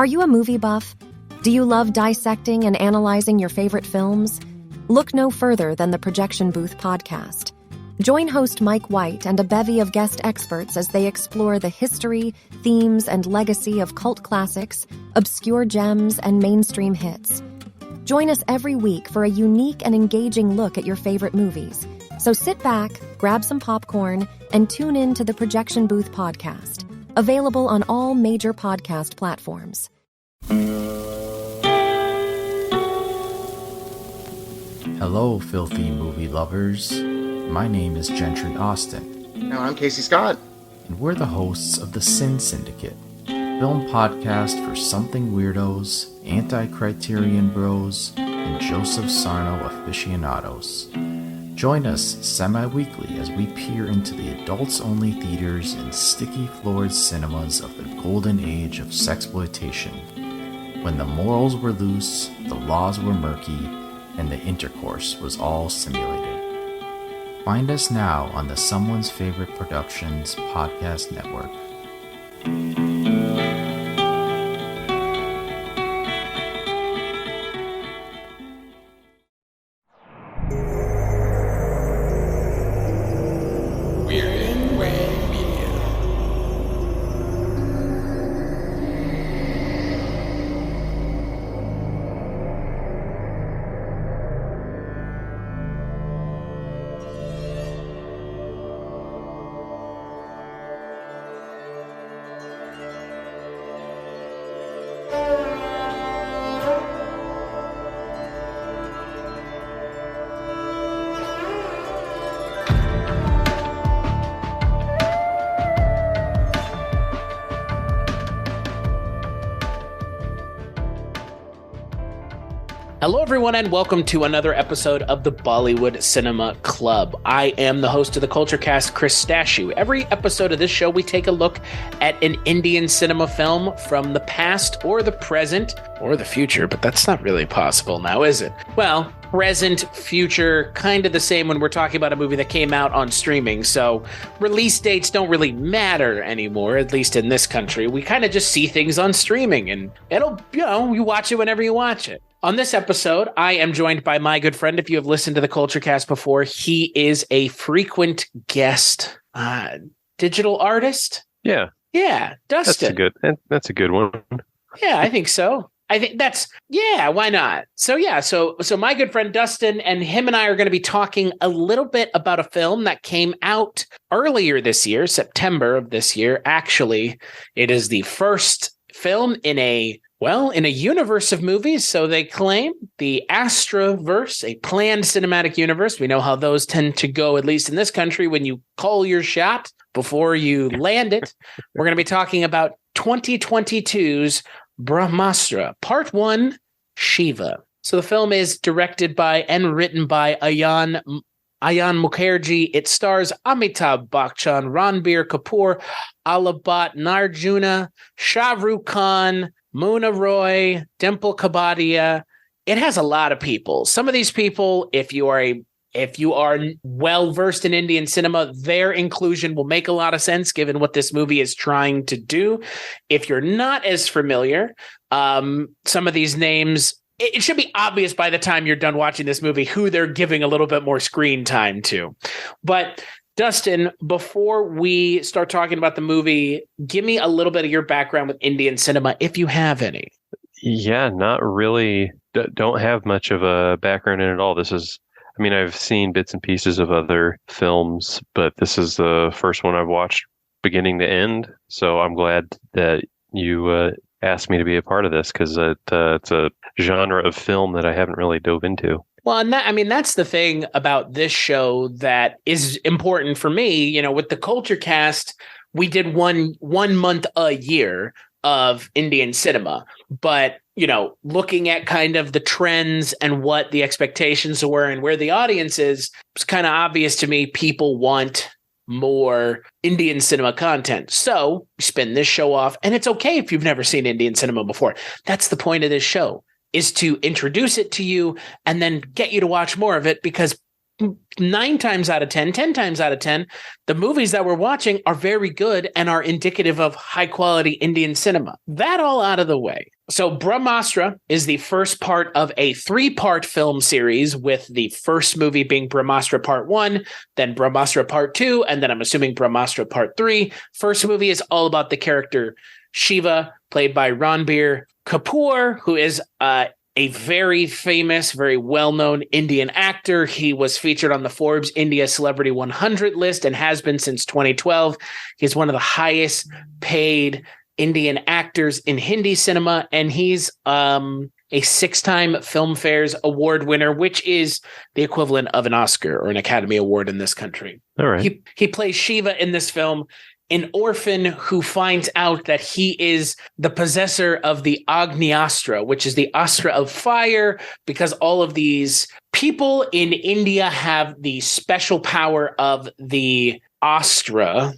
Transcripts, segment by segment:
Are you a movie buff? Do you love dissecting and analyzing your favorite films? Look no further than the Projection Booth podcast. Join host Mike White and a bevy of guest experts as they explore the history, themes, and legacy of cult classics, obscure gems, and mainstream hits. Join us every week for a unique and engaging look at your favorite movies. So sit back, grab some popcorn, and tune in to the Projection Booth podcast, available on all major podcast platforms. Hello, filthy movie lovers. My name is Gentry Austin. And I'm Casey Scott. And we're the hosts of the Sin Syndicate, film podcast for something weirdos, anti-criterion bros, and Joseph Sarno aficionados. Join us semi-weekly as we peer into the adults-only theaters and sticky-floored cinemas of the golden age of sexploitation, when the morals were loose, the laws were murky, and the intercourse was all simulated. Find us now on the Someone's Favorite Productions podcast network. Hello, everyone, and welcome to another episode of the Bollywood Cinema Club. I am the host of the Culture Cast, Chris Stachiw. Every episode of this show, we take a look at an Indian cinema film from the past or the present or the future, but that's not really possible now, is it? Well, present, future, kind of the same when we're talking about a movie that came out on streaming. So release dates don't really matter anymore, at least in this country. We kind of just see things on streaming and it'll, you watch it whenever you watch it. On this episode, I am joined by my good friend. If you have listened to the Culture Cast before, he is a frequent guest, digital artist. Yeah, Dustin. That's a good one. Yeah, I think so. I think why not? So my good friend Dustin and him and I are going to be talking a little bit about a film that came out earlier this year, September of this year. Actually, it is the first film in a universe of movies, so they claim, the Astraverse, a planned cinematic universe. We know how those tend to go, at least in this country, when you call your shot before you land it. We're going to be talking about 2022's Brahmāstra, Part 1, Shiva. So the film is directed by and written by Ayan Mukerji. It stars Amitabh Bachchan, Ranbir Kapoor, Alia, Bhatt, Narjuna, Shah Rukh Khan, Muna Roy, Dimple Kabadia. It has a lot of people. Some of these people, if you are well versed in Indian cinema, their inclusion will make a lot of sense given what this movie is trying to do. If you're not as familiar, some of these names, it should be obvious by the time you're done watching this movie who they're giving a little bit more screen time to. But Dustin, before we start talking about the movie, give me a little bit of your background with Indian cinema, if you have any. Yeah, not really. Don't have much of a background in it at all. I've seen bits and pieces of other films, but this is the first one I've watched beginning to end. So I'm glad that you asked me to be a part of this, because it's a genre of film that I haven't really dove into. Well, and that's the thing about this show that is important for me. With the Culture Cast, we did one month a year of Indian cinema. But, looking at kind of the trends and what the expectations were and where the audience is, it's kind of obvious to me people want more Indian cinema content. So we spin this show off, and it's okay if you've never seen Indian cinema before. That's the point of this show, is to introduce it to you and then get you to watch more of it, because 9 times out of 10, 10 times out of 10, the movies that we're watching are very good and are indicative of high quality Indian cinema. That all out of the way. So Brahmāstra is the first part of a 3-part film series, with the first movie being Brahmāstra Part 1, then Brahmāstra Part 2, and then I'm assuming Brahmāstra Part 3. First movie is all about the character Shiva, played by Ranbir Kapoor, who is a very famous, very well-known Indian actor. He was featured on the Forbes India Celebrity 100 list and has been since 2012. He's one of the highest paid Indian actors in Hindi cinema, and he's a 6-time Filmfare's award winner, which is the equivalent of an Oscar or an Academy Award in this country. All right. He plays Shiva in this film, an orphan who finds out that he is the possessor of the Agni-astra, which is the astra of fire, because all of these people in India have the special power of the astra.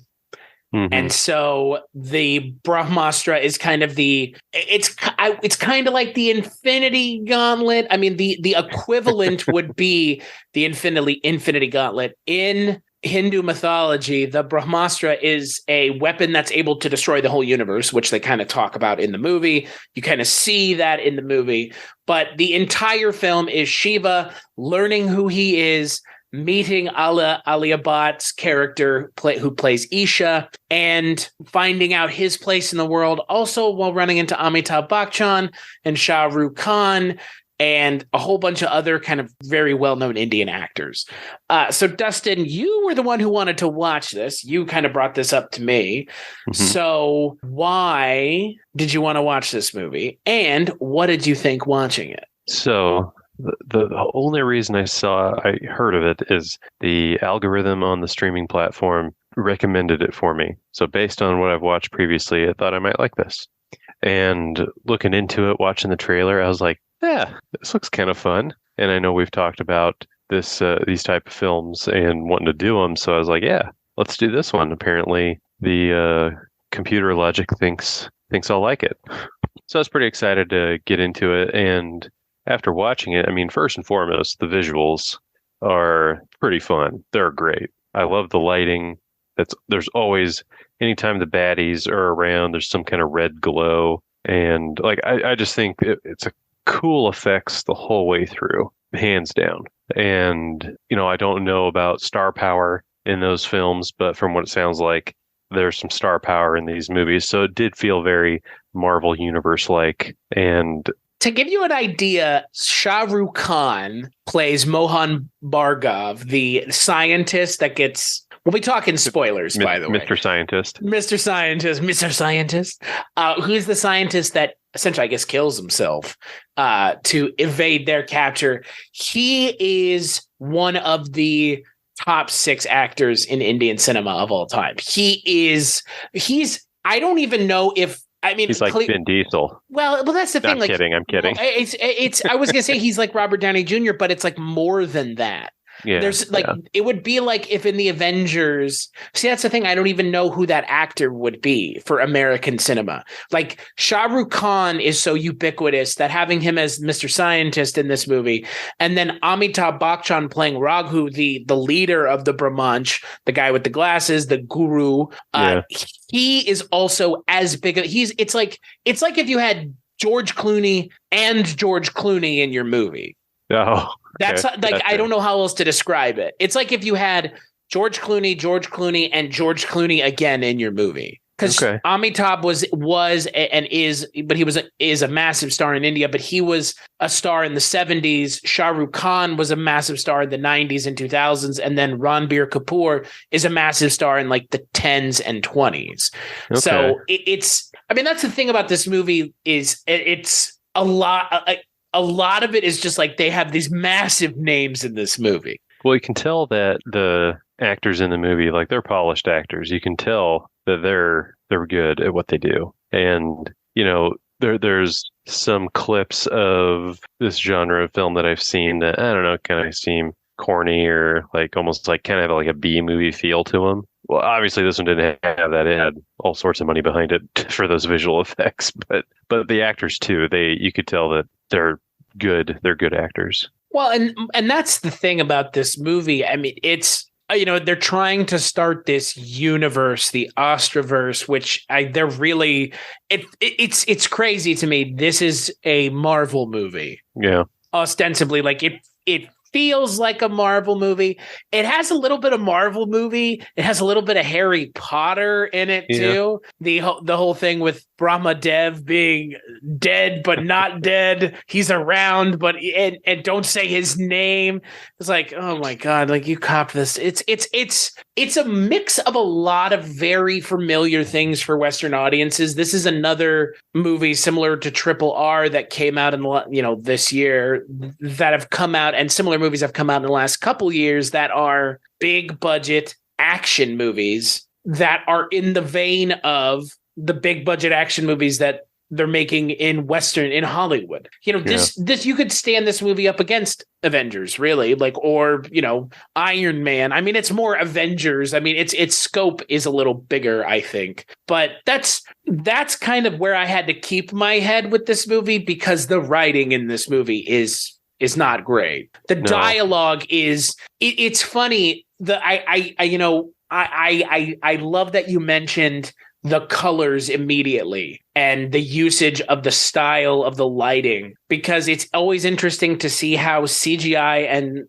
Mm-hmm. And so the Brahmāstra is kind of it's kind of like the Infinity Gauntlet. I mean, the equivalent would be the Infinity Gauntlet. In Hindu mythology, the Brahmāstra is a weapon that's able to destroy the whole universe, which they kind of talk about in the movie. You kind of see that in the movie. But the entire film is Shiva learning who he is, meeting Alia Bhatt's character who plays Isha, and finding out his place in the world, also while running into Amitabh Bachchan and Shah Rukh Khan and a whole bunch of other kind of very well-known Indian actors. So Dustin, you were the one who wanted to watch this. You kind of brought this up to me. Mm-hmm. So why did you want to watch this movie? And what did you think watching it? So the only reason I heard of it is the algorithm on the streaming platform recommended it for me. So based on what I've watched previously, I thought I might like this. And looking into it, watching the trailer, I was like, yeah, this looks kind of fun. And I know we've talked about these type of films and wanting to do them. So I was like, yeah, let's do this one. Apparently the computer logic thinks I'll like it. So I was pretty excited to get into it. And after watching it, I mean, first and foremost, the visuals are pretty fun. They're great. I love the lighting. There's always, anytime the baddies are around, there's some kind of red glow. And like, I just think it's a cool effects the whole way through, hands down. And, I don't know about star power in those films, but from what it sounds like, there's some star power in these movies. So it did feel very Marvel Universe-like. And to give you an idea, Shah Rukh Khan plays Mohan Bhargav, the scientist that gets... We'll be talking spoilers, by the way. Mr. Scientist. Who's the scientist that essentially, I guess, kills himself to evade their capture. He is one of the top 6 actors in Indian cinema of all time. He's I don't even know if, I mean, he's like Vin Diesel. Well, that's the thing. I'm kidding. It's. I was gonna say he's like Robert Downey Jr., but it's like more than that. Yeah, it would be like if in the Avengers. See, that's the thing. I don't even know who that actor would be for American cinema. Like Shah Rukh Khan is so ubiquitous that having him as Mr. Scientist in this movie, and then Amitabh Bachchan playing Raghu, the leader of the Brahmāstra, the guy with the glasses, the guru. He is also as big. It's like if you had George Clooney and George Clooney in your movie. Oh. That's I don't know how else to describe it. It's like if you had George Clooney, and George Clooney again in your movie. Because Amitabh was and is, but he is a massive star in India, but he was a star in the 70s. Shah Rukh Khan was a massive star in the 90s and 2000s. And then Ranbir Kapoor is a massive star in like the 10s and 20s. Okay. So that's the thing about this movie is it's a lot. A lot of it is just like they have these massive names in this movie. Well, you can tell that the actors in the movie, like they're polished actors. You can tell that they're good at what they do. And, there's some clips of this genre of film that I've seen that, I don't know, kind of seem corny or like almost like kind of have like a B movie feel to them. Well, obviously this one didn't have that. It had all sorts of money behind it for those visual effects, but the actors too, you could tell that they're good. They're good actors. Well, and that's the thing about this movie. I mean, it's they're trying to start this universe, the Astraverse, which they're really it's crazy to me. This is a Marvel movie. Yeah. Ostensibly, like it feels like a Marvel movie. It has a little bit of Marvel movie. It has a little bit of Harry Potter in it too. The whole thing with Brahmādev being dead but not dead. He's around, but and don't say his name. It's like, oh my god, like you copped this. It's a mix of a lot of very familiar things for Western audiences. This is another movie similar to Triple R that came out in this year that have come out, and similar movies have come out in the last couple years that are big budget action movies that are in the vein of the big budget action movies that they're making in Hollywood. This you could stand this movie up against Avengers, really, or Iron Man. I mean, it's more Avengers. I mean, its scope is a little bigger, I think. But that's kind of where I had to keep my head with this movie, because the writing in this movie is not great. The dialogue is it's funny. I love that you mentioned the colors immediately and the usage of the style of the lighting, because it's always interesting to see how CGI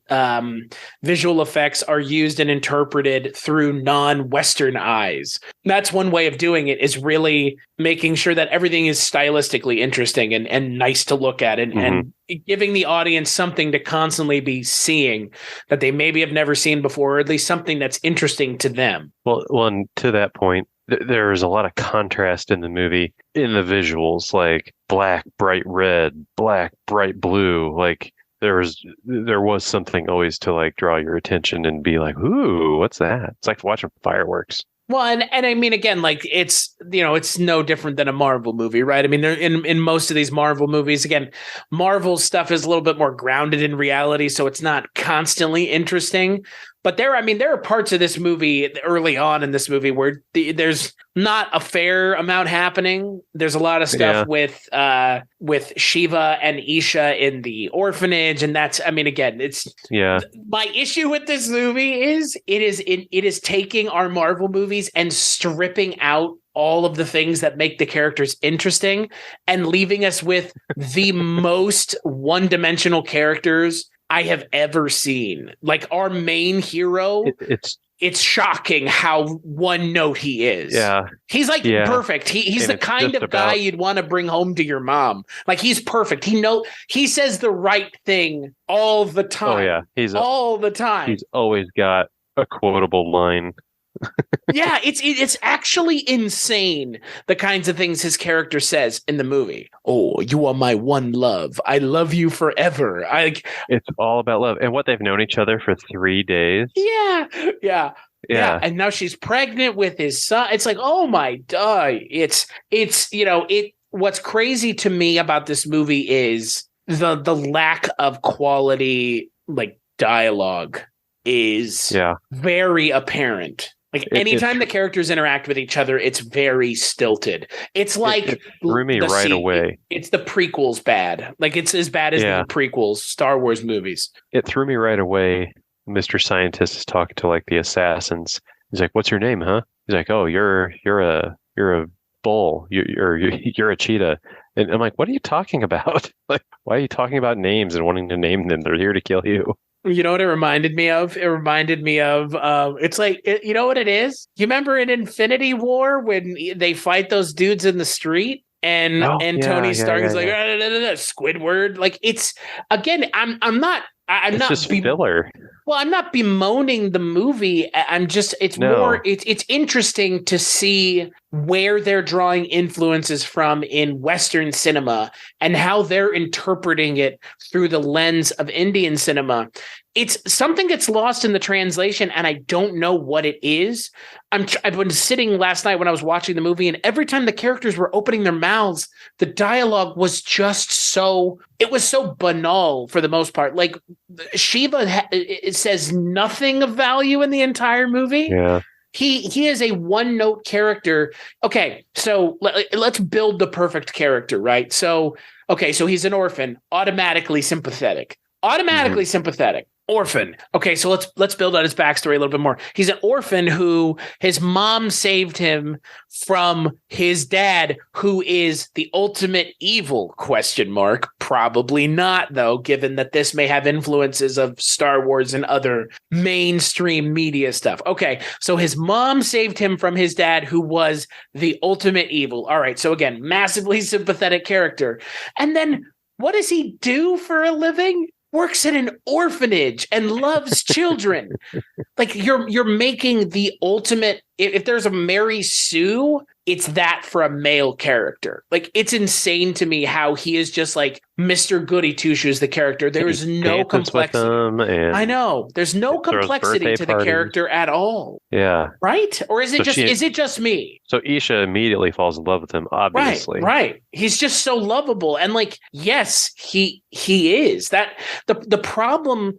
and visual effects are used and interpreted through non-Western eyes. That's one way of doing it, is really making sure that everything is stylistically interesting and nice to look at, and giving the audience something to constantly be seeing that they maybe have never seen before, or at least something that's interesting to them. Well, and to that point, there's a lot of contrast in the movie, in the visuals, like black, bright red, black, bright blue. Like there was something always to like draw your attention and be like, ooh, what's that? It's like watching fireworks. Well, and I mean, again, like it's no different than a Marvel movie, right? I mean, they're in most of these Marvel movies, again, Marvel stuff is a little bit more grounded in reality, so it's not constantly interesting. But there are parts of this movie early on in this movie where there's not a fair amount happening. There's a lot of stuff with Shiva and Isha in the orphanage, and that's, I mean, again, it's my issue with this movie is it is taking our Marvel movies and stripping out all of the things that make the characters interesting and leaving us with the most one-dimensional characters I have ever seen. Like our main hero, it's shocking how one note he is. Yeah. He's like perfect. He's the kind of guy you'd want to bring home to your mom. Like he's perfect. He says the right thing all the time. Oh yeah. All the time. He's always got a quotable line. Yeah, it's actually insane the kinds of things his character says in the movie. Oh, you are my one love. I love you forever. It's all about love. And what, they've known each other for 3 days? Yeah. And now she's pregnant with his son. It's like, oh my god. What's crazy to me about this movie is the lack of quality, like dialogue is very apparent. Like anytime the characters interact with each other, it's very stilted. It's like it threw me right away. It's the prequels bad. Like it's as bad as the prequels, Star Wars movies. It threw me right away. Mr. Scientist is talking to like the assassins. He's like, "What's your name, huh?" He's like, "Oh, you're a bull. You're a cheetah." And I'm like, "What are you talking about? Like, why are you talking about names and wanting to name them? They're here to kill you." You know what it reminded me of? It reminded me of, it's like, you know what it is? You remember in Infinity War when they fight those dudes in the street and Tony Stark is like, Squidward. Like it's, again, I'm not just filler. Well, I'm not bemoaning the movie. I'm just, it's interesting to see where they're drawing influences from in Western cinema and how they're interpreting it through the lens of Indian cinema. It's something that's lost in the translation, and I don't know what it is. I've been sitting last night when I was watching the movie, and every time the characters were opening their mouths, the dialogue was just so banal for the most part. Like Shiva, it says nothing of value in the entire movie. Yeah. He is a one-note character. Okay, so let's build the perfect character, right? So he's an orphan, automatically sympathetic. Automatically sympathetic. Orphan. Okay, so let's build on his backstory a little bit more. He's an orphan who his mom saved him from his dad, who is the ultimate evil, ? Probably not, though, given that this may have influences of Star Wars and other mainstream media stuff. Okay, so his mom saved him from his dad, who was the ultimate evil. All right, so again, massively sympathetic character. And then what does he do for a living? Works in an orphanage and loves children. Like you're making the ultimate. If there's a Mary Sue, it's that for a male character. Like, it's insane to me how he is just like Mr. Goody Two Shoes, the character. There is no complexity. I know. There's no complexity to the character at all. Yeah. Right? Or is it is it just me? So Isha immediately falls in love with him, obviously. Right. He's just so lovable. And like, yes, he is. That the problem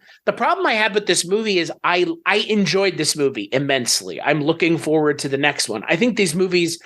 I had with this movie is I enjoyed this movie immensely. I'm looking forward to the next one. I think these movies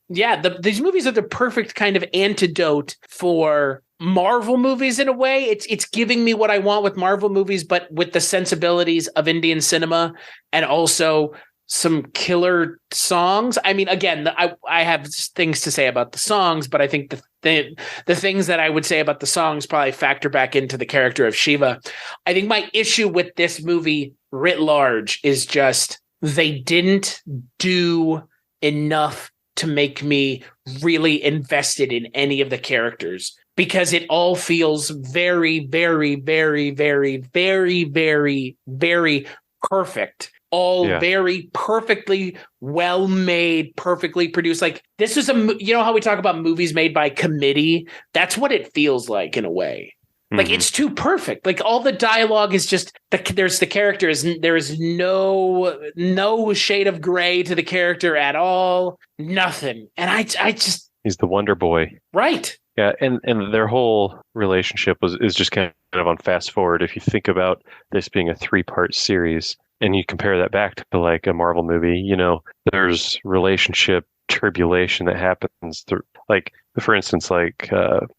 these movies are the perfect kind of antidote for Marvel movies in a way. It's giving me what I want with Marvel movies, but with the sensibilities of Indian cinema and also some killer songs. I mean, again, I have things to say about the songs, but I think the things that I would say about the songs probably factor back into the character of Shiva. I think my issue with this movie writ large is just they didn't do enough to make me really invested in any of the characters, because it all feels very, very, very, very, very, very, very perfect. Very perfectly well made, perfectly produced. Like, this is you know how we talk about movies made by committee? That's what it feels like in a way. Like, it's too perfect. Like, all the dialogue is just there's the characters. There is no shade of gray to the character at all. Nothing. And I just, he's the Wonder Boy, right? Yeah, and their whole relationship is just kind of on fast forward. If you think about this being a 3-part series, and you compare that back to like a Marvel movie, you know, there's relationship tribulation that happens through, like, for instance, like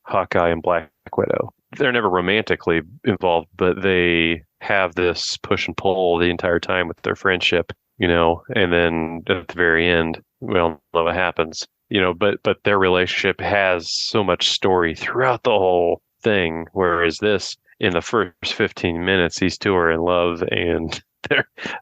Hawkeye and Black Widow. They're never romantically involved, but they have this push and pull the entire time with their friendship, you know, and then at the very end, we all know what happens, you know, but their relationship has so much story throughout the whole thing. Whereas this, in the first 15 minutes, these two are in love and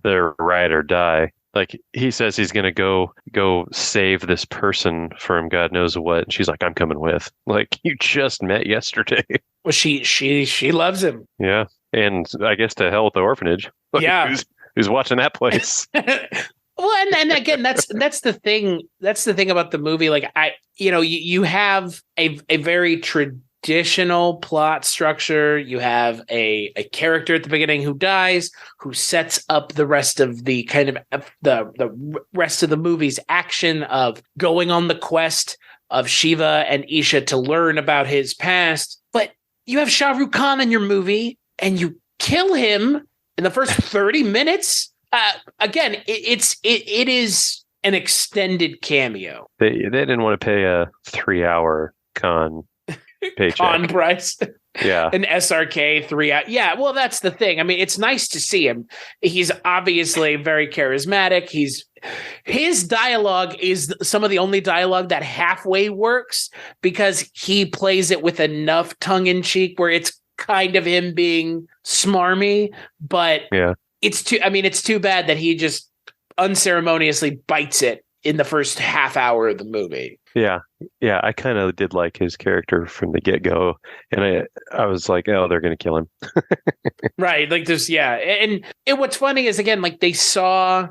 they're ride or die. Like, he says he's going to go save this person from God knows what. And she's like, I'm coming with. Like, you just met yesterday. Well, she loves him. Yeah. And I guess to hell with the orphanage. Like, yeah. Who's watching that place? Well, and again, that's the thing. That's the thing about the movie. Like, you have a very traditional plot structure. You have a character at the beginning who dies, who sets up the rest of the kind of the rest of the movie's action of going on the quest of Shiva and Isha to learn about his past. But you have Shah Rukh Khan in your movie, and you kill him in the first 30 minutes. Again, it is an extended cameo. They didn't want to pay a 3-hour Khan paycheck. Khan price. Yeah. An SRK 3 hour. Yeah, well, that's the thing. I mean, it's nice to see him. He's obviously very charismatic. His dialogue is some of the only dialogue that halfway works, because he plays it with enough tongue in cheek where it's kind of him being smarmy, but yeah, it's too bad that he just unceremoniously bites it in the first half hour of the movie. Yeah, I kind of did like his character from the get-go, and I was like, oh, they're going to kill him. Right, like this, yeah. And what's funny is, again, like they saw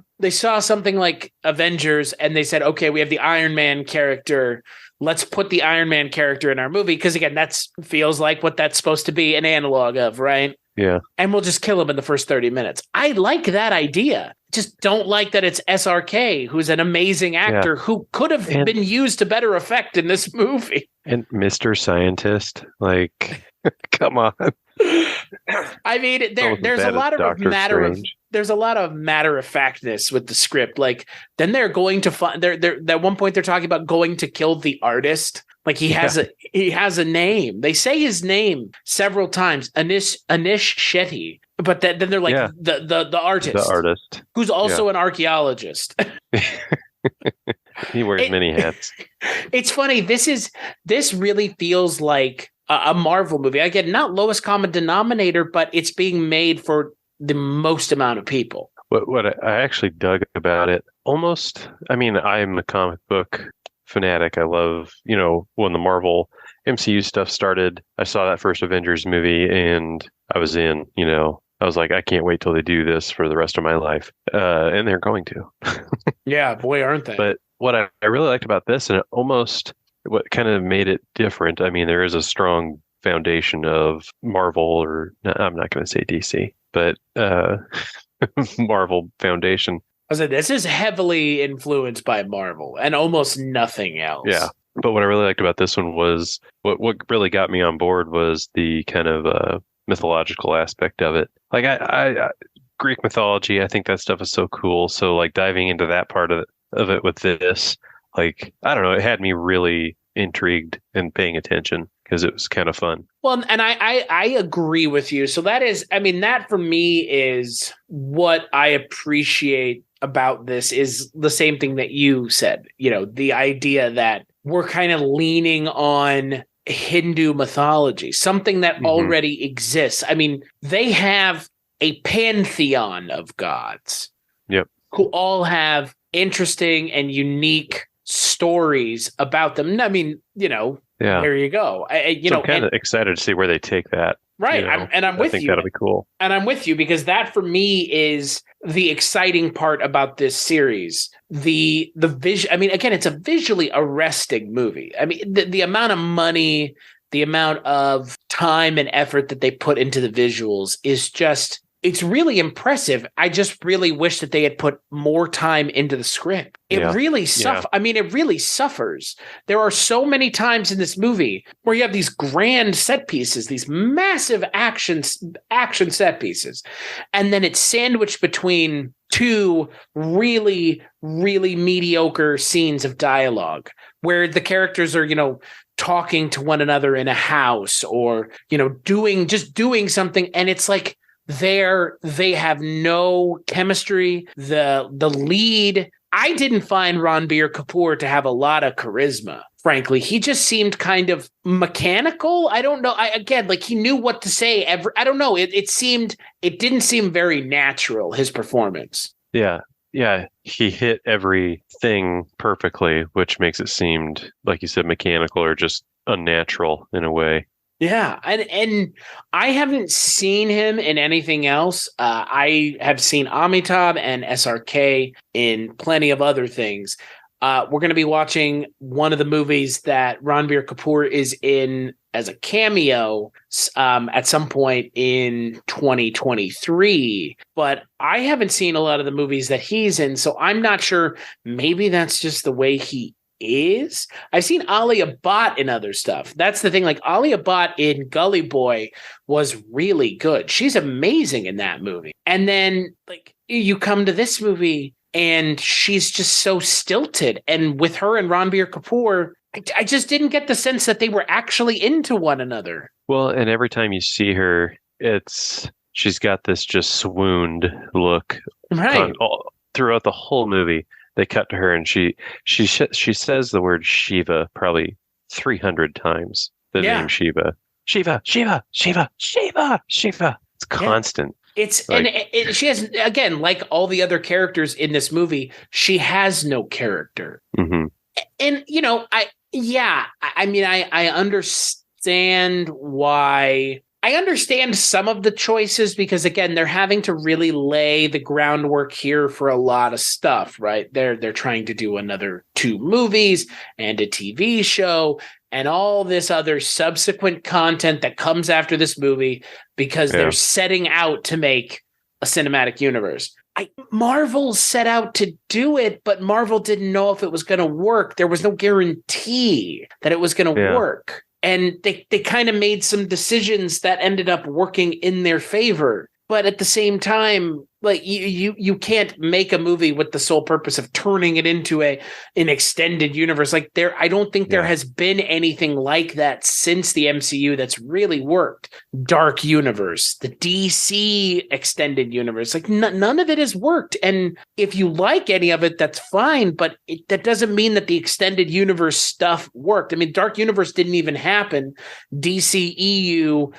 something like Avengers, and they said, okay, we have the Iron Man character. Let's put the Iron Man character in our movie, because again, that's feels like what that's supposed to be an analog of, right? Yeah. And we'll just kill him in the first 30 minutes. I like that idea. Just don't like that it's SRK, who's an amazing actor who could have been used to better effect in this movie. And Mr. Scientist, like, come on. I mean, there's a lot of matter of factness with the script. Like, then they're going to find. They're at one point they're talking about going to kill the artist. Like he has a name. They say his name several times, Anish Shetty. But then they're like the artist. The artist. Who's also an archaeologist. He wears many hats. It's funny. This really feels like a Marvel movie. Again, not lowest common denominator, but it's being made for the most amount of people. What I actually dug about it, almost, I mean, I'm a comic book fanatic. I love, when the Marvel MCU stuff started, I saw that first Avengers movie and I was in, I was like, I can't wait till they do this for the rest of my life. And they're going to. Yeah, boy, aren't they? But what I really liked about this, and what kind of made it different, I mean, there is a strong foundation of Marvel, or I'm not going to say DC, but Marvel foundation. I was like, this is heavily influenced by Marvel and almost nothing else. Yeah. But what I really liked about this one was what really got me on board was the kind of mythological aspect of it. Like I Greek mythology, I think that stuff is so cool. So like diving into that part of it with this, like, I don't know, it had me really intrigued and paying attention because it was kind of fun. Well, and I agree with you. So that for me is what I appreciate about this is the same thing that you said, the idea that we're kind of leaning on Hindu mythology, something that already exists. I mean, they have a pantheon of gods who all have interesting and unique stories about them. I mean, there you go. I'm kind of excited to see where they take that. Right. I'm with you. I think that'll be cool. And I'm with you because that for me is the exciting part about this series. The vision. I mean, again, it's a visually arresting movie. I mean, the amount of money, the amount of time and effort that they put into the visuals is just, it's really impressive. I just really wish that they had put more time into the script. It really suffers. I mean, it really suffers. There are so many times in this movie where you have these grand set pieces, these massive action set pieces, and then it's sandwiched between two really, really mediocre scenes of dialogue where the characters are, talking to one another in a house or, doing something. And it's like, they have no chemistry. The lead, I didn't find Ranbir Kapoor to have a lot of charisma. Frankly, he just seemed kind of mechanical. I don't know. He knew what to say. I don't know. It didn't seem very natural, his performance. Yeah. Yeah. He hit everything perfectly, which makes it seem, like you said, mechanical or just unnatural in a way. Yeah, and I haven't seen him in anything else. I have seen Amitabh and SRK in plenty of other things. We're going to be watching one of the movies that Ranbir Kapoor is in as a cameo at some point in 2023. But I haven't seen a lot of the movies that he's in, so I'm not sure. Maybe that's just the way he is. I've seen Alia Bhatt in other stuff. That's the thing. Like Alia Bhatt in Gully Boy was really good. She's amazing in that movie. And then like you come to this movie and she's just so stilted. And with her and Ranbir Kapoor, I just didn't get the sense that they were actually into one another. Well, and every time you see her, she's got this just swooned look throughout the whole movie. They cut to her and she says the word Shiva probably 300 times. The name Shiva. Shiva, Shiva, Shiva, Shiva, Shiva. It's constant. It's like, and she has, again, like all the other characters in this movie, she has no character. Mm-hmm. And I understand why. I understand some of the choices because, again, they're having to really lay the groundwork here for a lot of stuff, right? They're trying to do another 2 movies and a TV show and all this other subsequent content that comes after this movie because they're setting out to make a cinematic universe. Marvel set out to do it, but Marvel didn't know if it was going to work. There was no guarantee that it was going to work. And they kind of made some decisions that ended up working in their favor. But at the same time, like you can't make a movie with the sole purpose of turning it into an extended universe. Like I don't think there has been anything like that since the MCU that's really worked. Dark Universe, the DC extended universe, like none of it has worked. And if you like any of it, that's fine. But that doesn't mean that the extended universe stuff worked. I mean, Dark Universe didn't even happen. DCEU.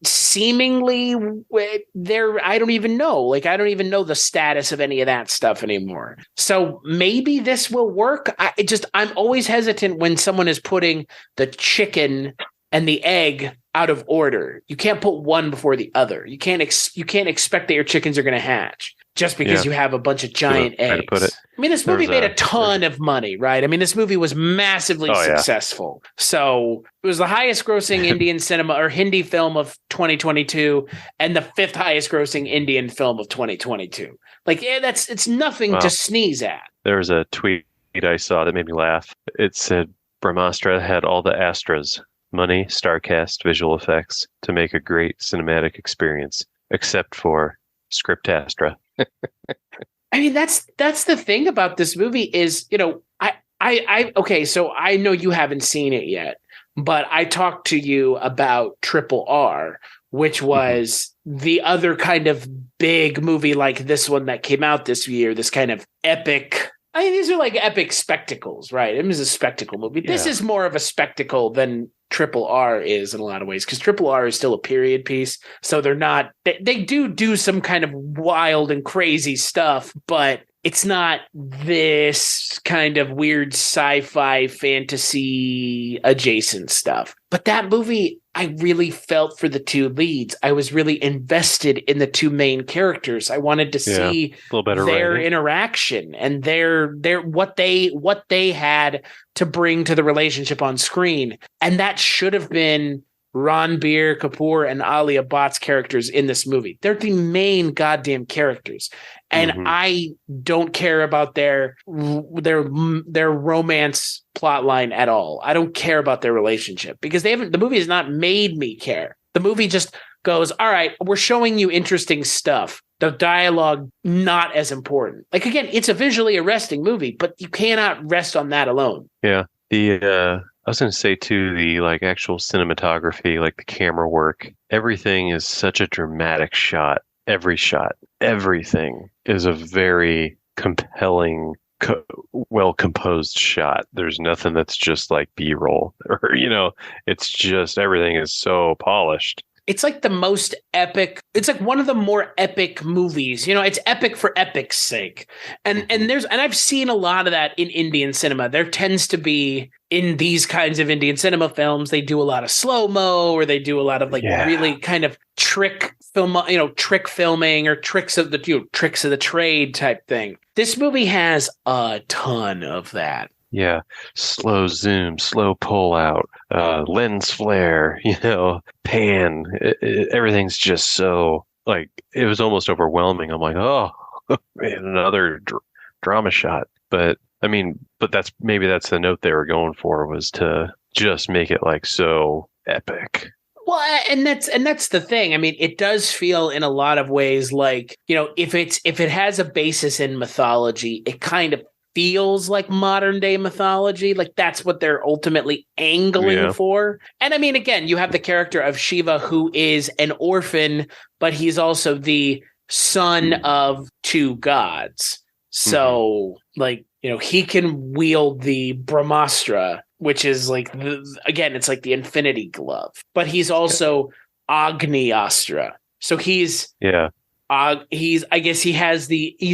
Seemingly there, I don't even know. Like, I don't even know the status of any of that stuff anymore. So maybe this will work. I'm always hesitant when someone is putting the chicken and the egg out of order. You can't put one before the other. You can't expect that your chickens are going to hatch just because you have a bunch of giant eggs. I mean, this movie made a ton of money, right? I mean, this movie was massively successful. So it was the highest grossing Indian cinema or Hindi film of 2022 and the 5th highest grossing Indian film of 2022. Like, it's nothing to sneeze at. There was a tweet I saw that made me laugh. It said Brahmāstra had all the Astras: money, star cast, visual effects to make a great cinematic experience, except for script Astra. I mean, that's the thing about this movie is, okay, so I know you haven't seen it yet, but I talked to you about RRR, which was the other kind of big movie like this one that came out this year, this kind of epic. I mean, these are like epic spectacles, right? It was a spectacle movie. Yeah. This is more of a spectacle than RRR is in a lot of ways, because RRR is still a period piece. So they're not, they do some kind of wild and crazy stuff, but it's not this kind of weird sci-fi fantasy adjacent stuff. But that movie, I really felt for the two leads. I was really invested in the two main characters. I wanted to see their interaction and their what they had to bring to the relationship on screen. And that should have been Ranbir Kapoor and Alia Bhatt's characters in this movie. They're the main goddamn characters. And I don't care about their romance plot line at all. I don't care about their relationship because the movie has not made me care. The movie just goes, all right, we're showing you interesting stuff. The dialogue, not as important. Like, again, it's a visually arresting movie, but you cannot rest on that alone. Yeah. I was going to say too, the like actual cinematography, like the camera work, everything is such a dramatic shot. Every shot, everything is a very compelling, well-composed shot. There's nothing that's just like B-roll or, it's just everything is so polished. It's like the most epic. It's like one of the more epic movies. It's epic for epic's sake. And I've seen a lot of that in Indian cinema. There tends to be in these kinds of Indian cinema films, they do a lot of slow-mo or they do a lot of really kind of trick filming or tricks of the trade type thing. This movie has a ton of that. Yeah, slow zoom, slow pull out, lens flare, pan. Everything's just so like it was almost overwhelming. I'm like, oh, man, another drama shot. But I mean, that's the note they were going for, was to just make it like so epic. Well, and that's the thing. I mean, it does feel in a lot of ways like, if it has a basis in mythology, it kind of feels like modern day mythology. Like that's what they're ultimately angling for. And I mean, again, you have the character of Shiva, who is an orphan, but he's also the son of two gods. So he can wield the Brahmāstra, which is like, it's like the infinity glove, but he's also Agni Astra. So he's he's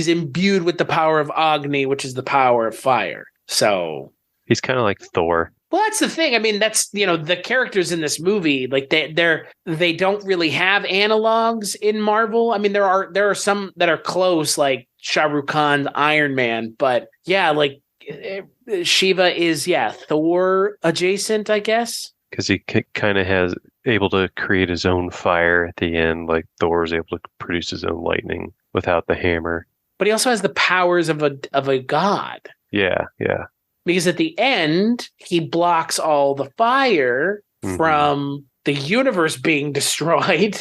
imbued with the power of Agni, which is the power of fire. So he's kind of like Thor. Well, that's the thing. I mean, that's, the characters in this movie, like they don't really have analogs in Marvel. I mean, there are some that are close, like Shah Rukh Khan's Iron Man, but like Shiva is Thor adjacent, I guess. Because he kind of has able to create his own fire at the end, like Thor is able to produce his own lightning without the hammer. But he also has the powers of a god. Yeah. Because at the end, he blocks all the fire from the universe being destroyed.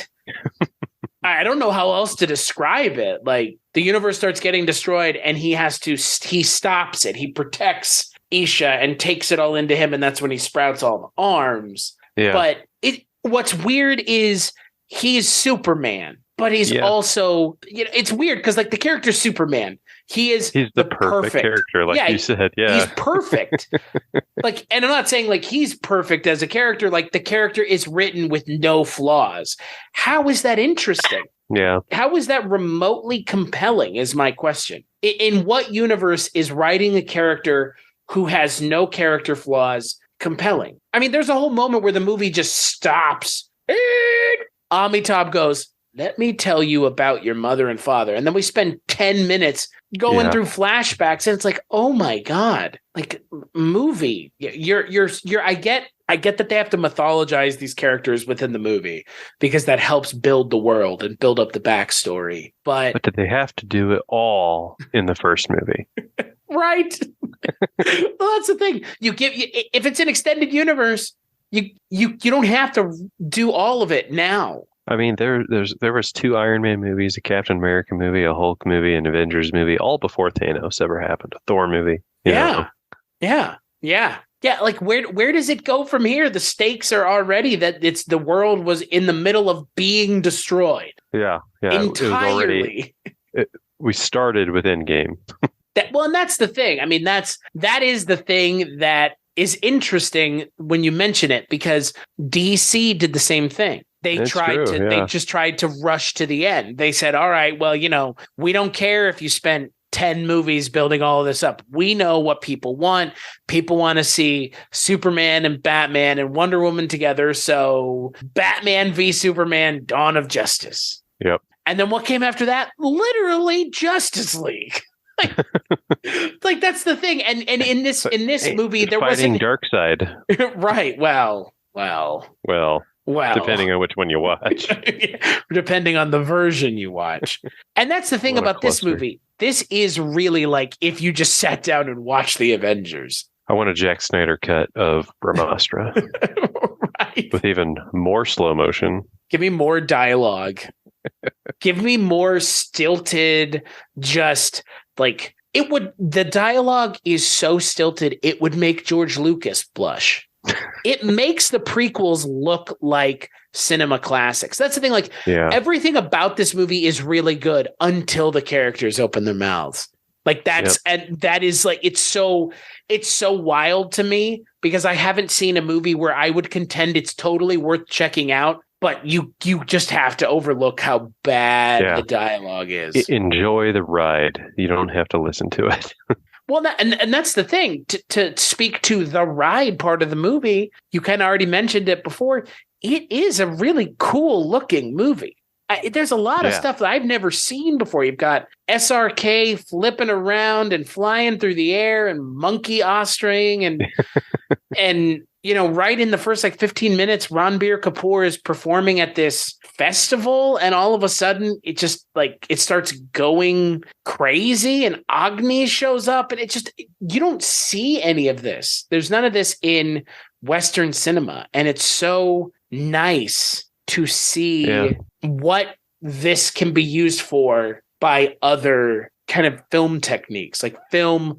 I don't know how else to describe it. Like the universe starts getting destroyed and he stops it. He protects Isha and takes it all into him. And that's when he sprouts all the arms. Yeah. But what's weird is he's Superman, but he's also, it's weird because like the character's Superman. He's the perfect character, like you said. Yeah. He's perfect. Like, and I'm not saying like he's perfect as a character, like the character is written with no flaws. How is that interesting? Yeah. How is that remotely compelling is my question. In what universe is writing a character who has no character flaws compelling? I mean, there's a whole moment where the movie just stops. Amitabh goes, "Let me tell you about your mother and father." And then we spend 10 minutes going through flashbacks. And it's like, oh my God, like movie. I get that they have to mythologize these characters within the movie because that helps build the world and build up the backstory. But did they have to do it all in the first movie? Right. Well, that's the thing. If it's an extended universe, you don't have to do all of it now. I mean, there was 2 Iron Man movies, a Captain America movie, a Hulk movie, an Avengers movie, all before Thanos ever happened. A Thor movie. Yeah. Like where does it go from here? The stakes are already that the world was in the middle of being destroyed. Yeah. Entirely. We started with Endgame. And that's the thing. I mean, that is the thing that is interesting when you mention it because DC did the same thing. They just tried to rush to the end. They said, all right, well, we don't care if you spent 10 movies building all of this up. We know what people want. People want to see Superman and Batman and Wonder Woman together. So Batman v Superman, Dawn of Justice. Yep. And then what came after that? Literally Justice League. like that's the thing. And in this movie, there wasn't Darkseid. Right. Well. Depending on which one you watch. Depending on the version you watch. And that's the thing about this movie. This is really like if you just sat down and watched the Avengers. I want a Jack Snyder cut of Brahmāstra. Right. With even more slow motion. Give me more dialogue. Give me more stilted, just like the dialogue is so stilted, it would make George Lucas blush. It makes the prequels look like cinema classics. That's the thing. Like everything about this movie is really good until the characters open their mouths. Like and that is like, it's so wild to me because I haven't seen a movie where I would contend it's totally worth checking out, but you just have to overlook how bad the dialogue is. Enjoy the ride. You don't have to listen to it. Well, and that's the thing. To speak to the ride part of the movie, you kind of already mentioned it before. It is a really cool looking movie. There's a lot of stuff that I've never seen before. You've got SRK flipping around and flying through the air and monkey ostraying and right in the first 15 minutes, Ranbir Kapoor is performing at this festival, and all of a sudden it just it starts going crazy, and Agni shows up, and you don't see any of this. There's none of this in Western cinema, and it's so nice to see what this can be used for by other kind of film techniques, like film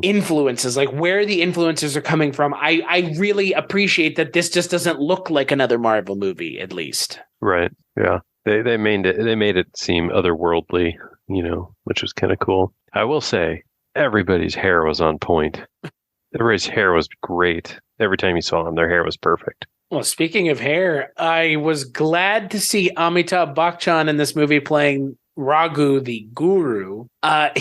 influences, like where the influences are coming from. I really appreciate that this just doesn't look like another Marvel movie, at least. Right. Yeah. They made it seem otherworldly, which was kind of cool. I will say everybody's hair was on point. Everybody's hair was great. Every time you saw them, their hair was perfect. Well, speaking of hair, I was glad to see Amitabh Bachchan in this movie playing Raghu, the guru. Again,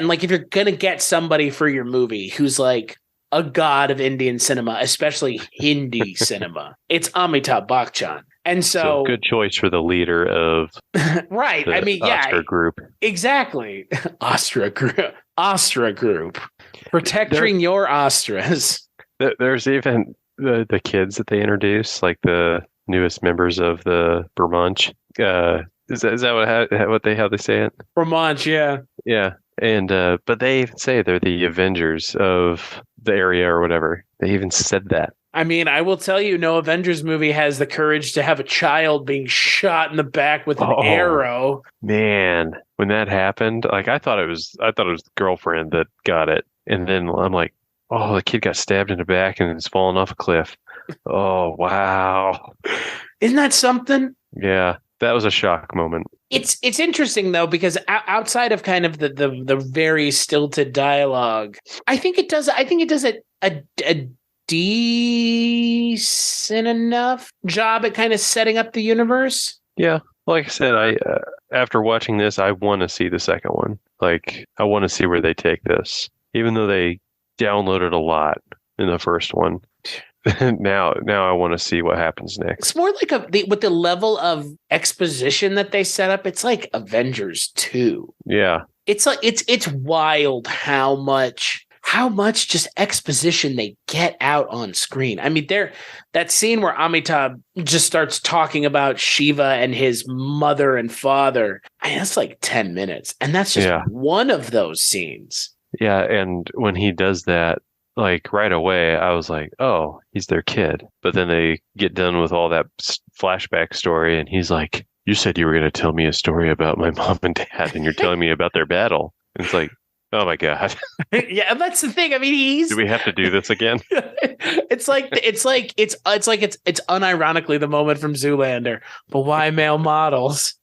like if you're going to get somebody for your movie who's like a god of Indian cinema, especially Hindi cinema, it's Amitabh Bachchan. And so good choice for the leader of right. Astra group. Exactly. Astra group. Protecting your Astras. There's even the kids that they introduce, like the newest members of the Brahmāstra. Is that how they say it? Brahmāstra, yeah. And but they even say they're the Avengers of the area or whatever. They even said that. I mean, I will tell you, no Avengers movie has the courage to have a child being shot in the back with an arrow. Man, when that happened, like I thought it was the girlfriend that got it. And then I'm like, oh, the kid got stabbed in the back and it's fallen off a cliff. Oh, wow. Isn't that something? Yeah, that was a shock moment. It's interesting though, because outside of kind of the very stilted dialogue, I think it does a decent enough job at kind of setting up the universe. Yeah, like I said, I after watching this, I want to see the second one. Like, I want to see where they take this, even though they downloaded a lot in the first one. now I want to see what happens next. It's more like with the level of exposition that they set up. It's like Avengers 2. Yeah, it's like it's wild how much just exposition they get out on screen. I mean, that scene where Amitabh just starts talking about Shiva and his mother and father. I mean, that's like 10 minutes, and that's just one of those scenes. Yeah, and when he does that, like right away, I was like, oh, he's their kid. But then they get done with all that flashback story, and he's like, you said you were going to tell me a story about my mom and dad, and you're telling me about their battle. And it's like, oh my God. Yeah, that's the thing. I mean, do we have to do this again? It's unironically the moment from Zoolander. But why male models?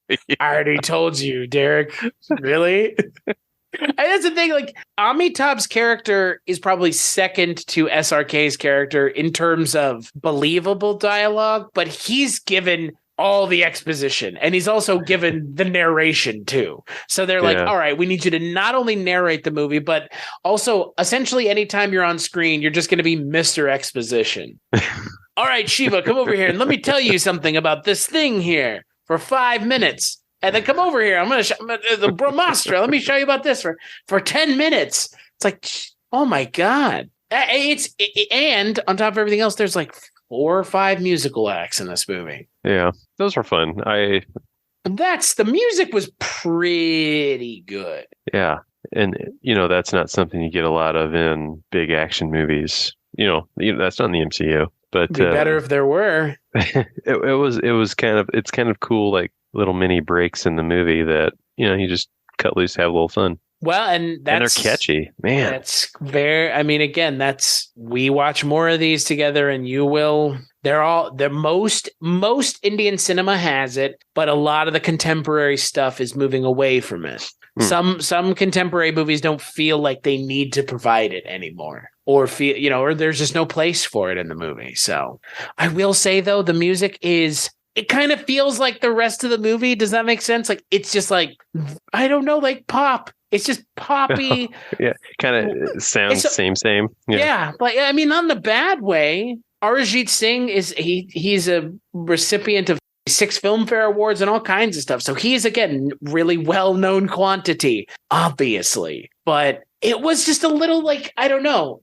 Yeah. I already told you, Derek. Really? And that's the thing, like Amitabh's character is probably second to SRK's character in terms of believable dialogue, but he's given all the exposition and he's also given the narration too. So they're like, all right, we need you to not only narrate the movie, but also essentially anytime you're on screen, you're just going to be Mr. Exposition. All right, Shiva, come over here and let me tell you something about this thing here for 5 minutes. And then come over here. I'm going to the Brahmāstra. Let me show you about this for 10 minutes. It's like, oh my God. And on top of everything else, there's like 4 or 5 musical acts in this movie. Yeah, those were fun. The music was pretty good. Yeah. And, that's not something you get a lot of in big action movies. That's not in the MCU. But it'd be better if there were. It's kind of cool, like little mini breaks in the movie that, you just cut loose, have a little fun. Well, and they're catchy, man. That's again, we watch more of these together and you will. Most Indian cinema has it, but a lot of the contemporary stuff is moving away from it. Some contemporary movies don't feel like they need to provide it anymore, or or there's just no place for it in the movie. So I will say though, the music it kind of feels like the rest of the movie. Does that make sense? Like, it's just like, I don't know, like pop. It's just poppy. Yeah. Kind of sounds same. Yeah. But I mean, not in a bad way. Arijit Singh he's a recipient of 6 Filmfare Awards and all kinds of stuff. So he's, again, really well-known quantity, obviously. But it was just a little like, I don't know.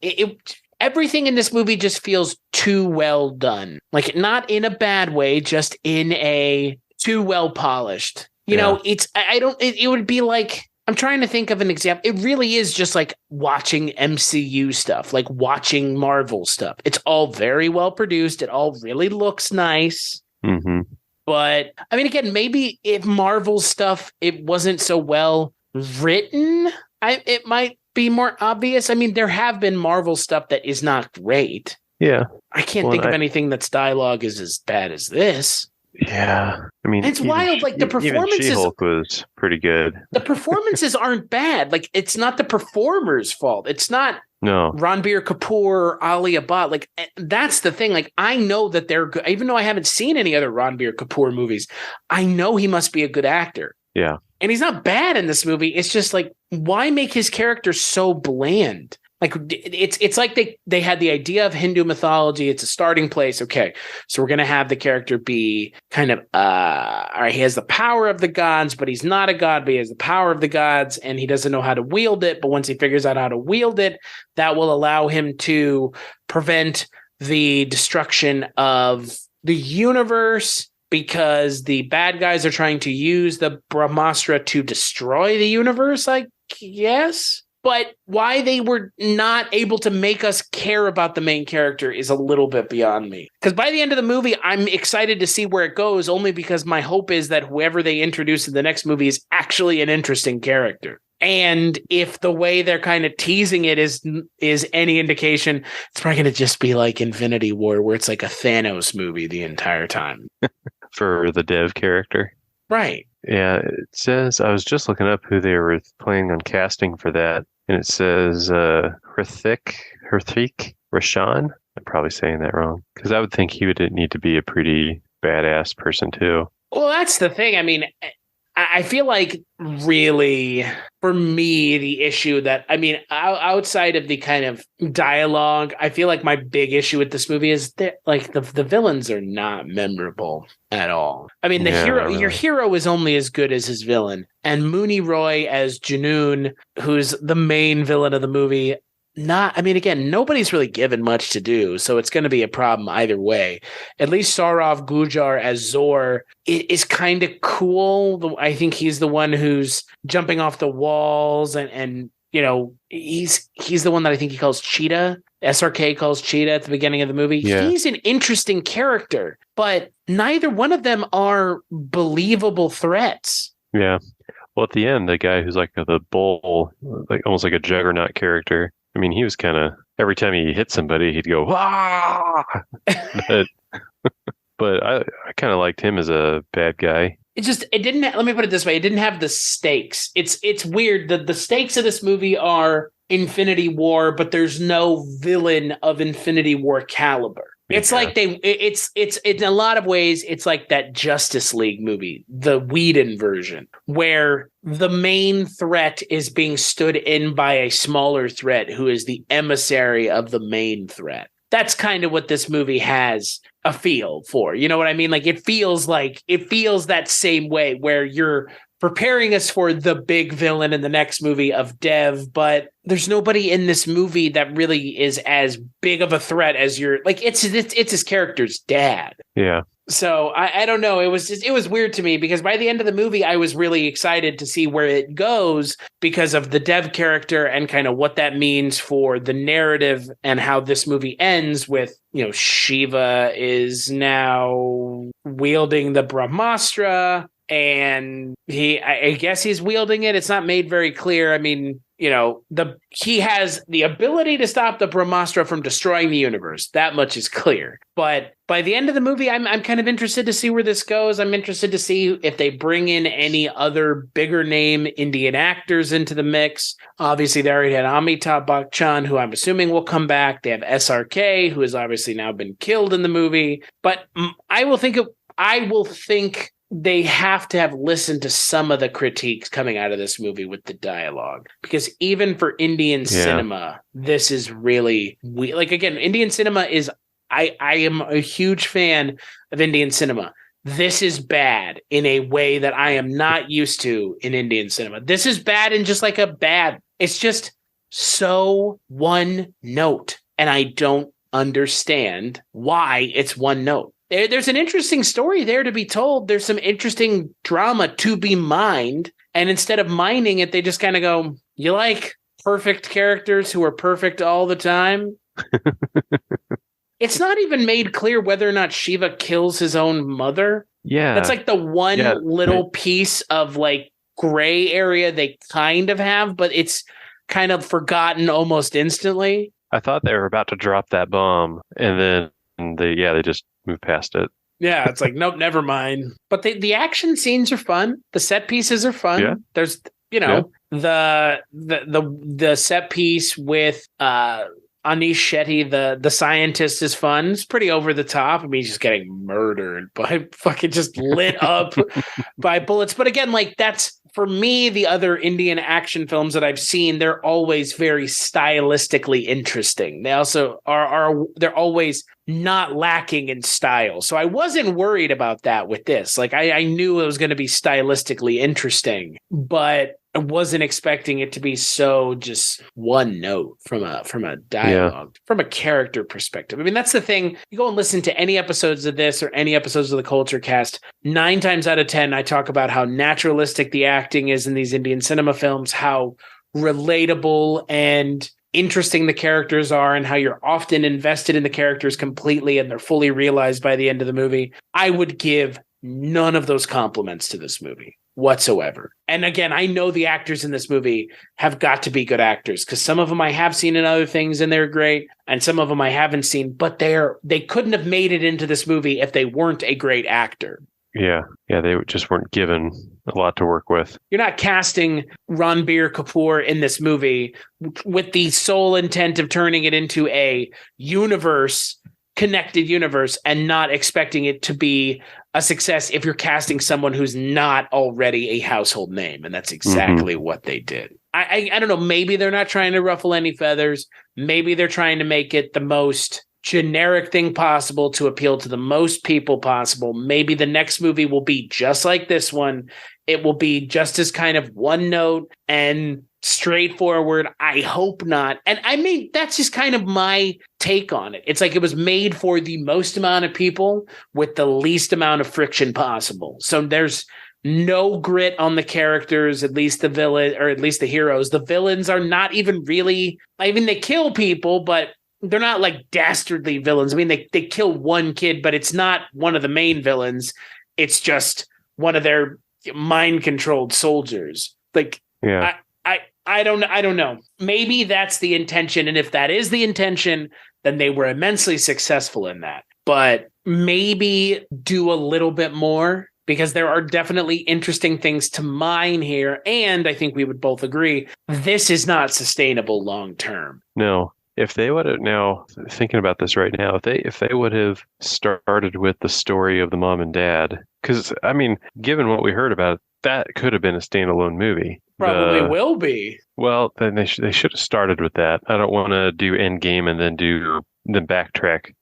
Everything in this movie just feels too well done. Like, not in a bad way, just in a too well polished. It would be like, I'm trying to think of an example. It really is just like watching MCU stuff, like watching Marvel stuff. It's all very well produced. It all really looks nice. Mm-hmm. But I mean, again, maybe if Marvel stuff, it wasn't so well written, it might be more obvious. I mean, there have been Marvel stuff that is not great. Yeah. I can't think of anything that's dialogue is as bad as this. Yeah. I mean, it's wild. Like, the performances. Even She-Hulk was pretty good. The performances aren't bad. Like, it's not the performer's fault. It's not Ranbir Kapoor or Alia Bhatt. Like, that's the thing. Like, I know that they're good. Even though I haven't seen any other Ranbir Kapoor movies, I know he must be a good actor. Yeah. And he's not bad in this movie. It's just like, why make his character so bland? Like, it's like they had the idea of Hindu mythology. It's a starting place. Okay, so we're going to have the character be kind of, all right, he has the power of the gods, but he's not a god, but he has the power of the gods, and he doesn't know how to wield it. But once he figures out how to wield it, that will allow him to prevent the destruction of the universe, because the bad guys are trying to use the Brahmāstra to destroy the universe, I guess. But why they were not able to make us care about the main character is a little bit beyond me. Because by the end of the movie, I'm excited to see where it goes, only because my hope is that whoever they introduce in the next movie is actually an interesting character. And if the way they're kind of teasing it is any indication, it's probably going to just be like Infinity War, where it's like a Thanos movie the entire time. For the dev character. Right. Yeah, it says, I was just looking up who they were planning on casting for that, and it says Hrithik Roshan. I'm probably saying that wrong, because I would think he would need to be a pretty badass person too. Well, that's the thing. I mean, I feel like really, for me, the issue that, I mean, outside of the kind of dialogue, I feel like my big issue with this movie is that, like, the villains are not memorable at all. I mean, your hero is only as good as his villain. And Mooney Roy as Junoon, who's the main villain of the movie, again, nobody's really given much to do, so it's going to be a problem either way. At least Saurav Gujar as Zor is kind of cool. I think he's the one who's jumping off the walls, and you know, he's the one that I think he calls Cheetah. SRK calls Cheetah at the beginning of the movie. Yeah. He's an interesting character, but neither one of them are believable threats. Yeah. Well, at the end, the guy who's like the bull, like almost like a juggernaut character. I mean, he was kind of, every time he hit somebody, he'd go, ah! but I kind of liked him as a bad guy. It didn't, let me put it this way. It didn't have the stakes. It's weird. The stakes of this movie are Infinity War, but there's no villain of Infinity War caliber. It's like it's in a lot of ways, it's like that Justice League movie, the Whedon version, where the main threat is being stood in by a smaller threat who is the emissary of the main threat. That's kind of what this movie has a feel for. You know what I mean? Like it feels that same way, where you're preparing us for the big villain in the next movie of Dev, but there's nobody in this movie that really is as big of a threat as it's his character's dad. Yeah. So I don't know. It was weird to me, because by the end of the movie, I was really excited to see where it goes because of the Dev character and kind of what that means for the narrative, and how this movie ends with, you know, Shiva is now wielding the Brahmāstra. And I guess he's wielding it. It's not made very clear. I mean, you know, he has the ability to stop the Brahmāstra from destroying the universe. That much is clear. But by the end of the movie, I'm kind of interested to see where this goes. I'm interested to see if they bring in any other bigger name Indian actors into the mix. Obviously, they already had Amitabh Bachchan, who I'm assuming will come back. They have SRK, who has obviously now been killed in the movie. But I will think they have to have listened to some of the critiques coming out of this movie with the dialogue, because even for Indian cinema, this is really like, again, Indian cinema is, I am a huge fan of Indian cinema. This is bad in a way that I am not used to in Indian cinema. This is bad in just like it's just so one note, and I don't understand why it's one note. There's an interesting story there to be told. There's some interesting drama to be mined. And instead of mining it, they just kind of go, you like perfect characters who are perfect all the time? It's not even made clear whether or not Shiva kills his own mother. Yeah. That's like the one little piece of like gray area they kind of have, but it's kind of forgotten almost instantly. I thought they were about to drop that bomb, and then they just move past it. Yeah, it's like, nope, never mind. But the action scenes are fun. The set pieces are fun. Yeah. There's, you know, the set piece with Anish Shetty, the scientist, is fun. It's pretty over the top. I mean, he's just getting murdered by fucking just lit up by bullets. But again, like, that's, for me, the other Indian action films that I've seen, they're always very stylistically interesting. They also they're always not lacking in style. So I wasn't worried about that with this. Like, I knew it was going to be stylistically interesting, but I wasn't expecting it to be so just one note from a dialogue, from a character perspective. I mean, that's the thing. You go and listen to any episodes of this or any episodes of the Culture Cast, 9 times out of 10, I talk about how naturalistic the acting is in these Indian cinema films, how relatable and interesting the characters are and how you're often invested in the characters completely and they're fully realized by the end of the movie, I would give none of those compliments to this movie whatsoever. And again, I know the actors in this movie have got to be good actors because some of them I have seen in other things and they're great, and some of them I haven't seen, but they couldn't have made it into this movie if they weren't a great actor. Yeah, they just weren't given a lot to work with. You're not casting Ranbir Kapoor in this movie with the sole intent of turning it into a connected universe and not expecting it to be a success if you're casting someone who's not already a household name. And that's exactly what they did. I don't know. Maybe they're not trying to ruffle any feathers. Maybe they're trying to make it the most generic thing possible to appeal to the most people possible. Maybe the next movie will be just like this one. It will be just as kind of one note and straightforward. I hope not. And I mean, that's just kind of my take on it. It's like it was made for the most amount of people with the least amount of friction possible. So there's no grit on the characters, at least the villain, or at least the heroes. The villains are not even really, I mean, they kill people, but they're not like dastardly villains. I mean, they kill one kid, but it's not one of the main villains. It's just one of their mind-controlled soldiers. Like, yeah. I don't know. Maybe that's the intention. And if that is the intention, then they were immensely successful in that. But maybe do a little bit more, because there are definitely interesting things to mine here. And I think we would both agree, this is not sustainable long-term. No. If they would have, now thinking about this right now, if they would have started with the story of the mom and dad, because I mean, given what we heard about it, that could have been a standalone movie. Probably will be. Well, then they should have started with that. I don't want to do Endgame and then backtrack.